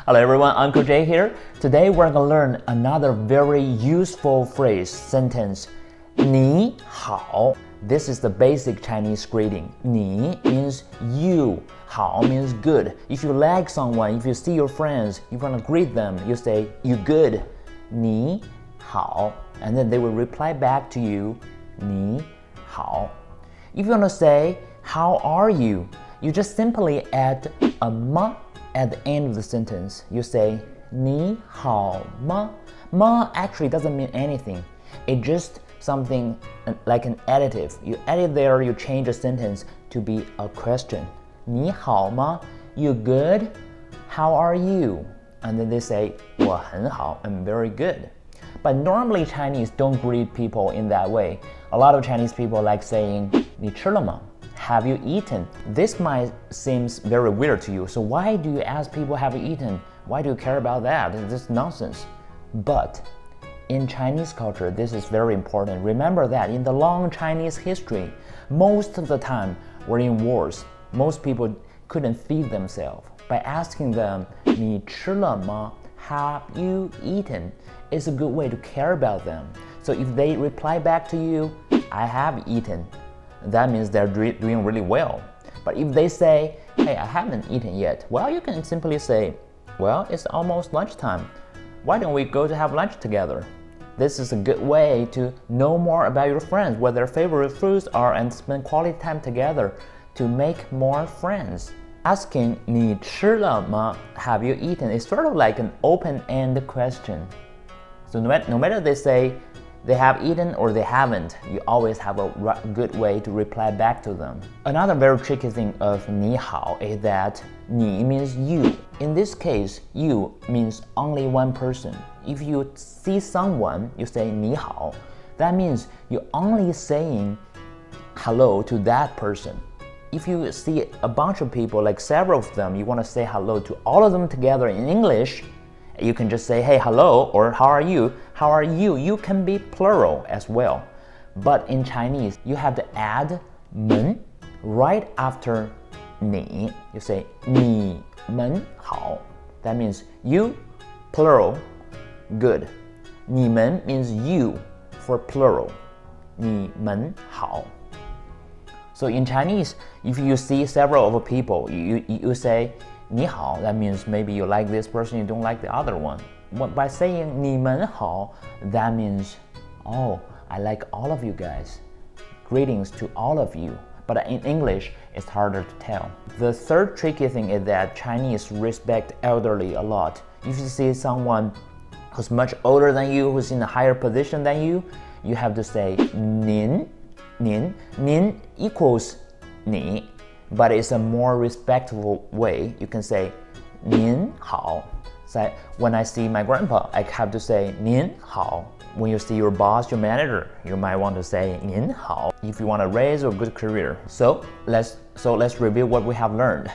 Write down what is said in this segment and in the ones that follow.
Hello everyone, Uncle Jay here. Today we're going to learn another very useful phrase, sentence. 你好. This is the basic Chinese greeting. 你 means you. 好 means good. If you like someone, if you see your friends, you want to greet them, you say, you good. 你好. And then they will reply back to you, 你好. If you want to say, how are you? You just simply add a ma at the end of the sentence. You say, 你好吗? Ma actually doesn't mean anything. It's just something like an adjective. You add it there, you change the sentence to be a question. 你好吗? You good? How are you? And then they say, 我很好, I'm very good. But normally Chinese don't greet people in that way. A lot of Chinese people like saying, 你吃了吗? Have you eaten? This might seem very weird to you. So why do you ask people have you eaten? Why do you care about that? This is nonsense. But in Chinese culture, this is very important. Remember that in the long Chinese history, most of the time we're in wars. Most people couldn't feed themselves. By asking them, 你吃了吗? Have you eaten? It's a good way to care about them. So if they reply back to you, I have eaten, that means they're doing really well. But if they say, hey, I haven't eaten yet, well, you can simply say, well, it's almost lunchtime. Why don't we go to have lunch together? This is a good way to know more about your friends, what their favorite foods are, and spend quality time together to make more friends. Asking 你吃了吗? Have you eaten? Is sort of like an open-ended question. So no matter they say they have eaten or they haven't, you always have a good way to reply back to them. Another very tricky thing of 你好 is that 你 means you. In this case, you means only one person. If you see someone, you say 你好. That means you're only saying hello to that person. If you see a bunch of people, like several of them, you want to say hello to all of them together in English, you can just say, hey, hello, or how are you? How are you? You can be plural as well. But in Chinese, you have to add 们 right after 你. You say 你们好. That means you, plural, good. 你们 means you for plural. 你们好. So in Chinese, if you see several of people, you say 你好, that means maybe you like this person, you don't like the other one. But by saying 你们好, that means, oh, I like all of you guys. Greetings to all of you. But in English, it's harder to tell. The third tricky thing is that Chinese respect elderly a lot. If you see someone who's much older than you, who's in a higher position than you, you have to say 您. 您 equals 你. But it's a more respectful way. You can say 您好. So when I see my grandpa, I have to say 您好. When you see your boss, your manager, you might want to say 您好 if you want to raise a good career. So let's review what we have learned.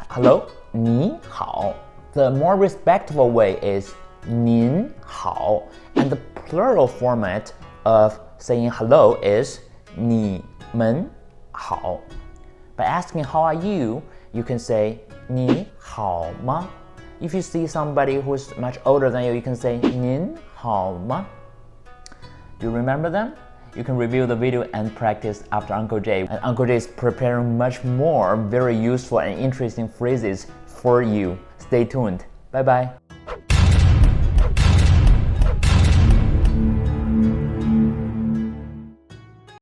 Hello, 你好. The more respectful way is 您好. And the plural format of saying hello is 你们好. By asking how are you, you can say 你好吗? If you see somebody who's much older than you, you can say 您好吗? Do you remember them? You can review the video and practice after Uncle Jay. And Uncle Jay is preparing much more very useful and interesting phrases for you. Stay tuned. Bye bye.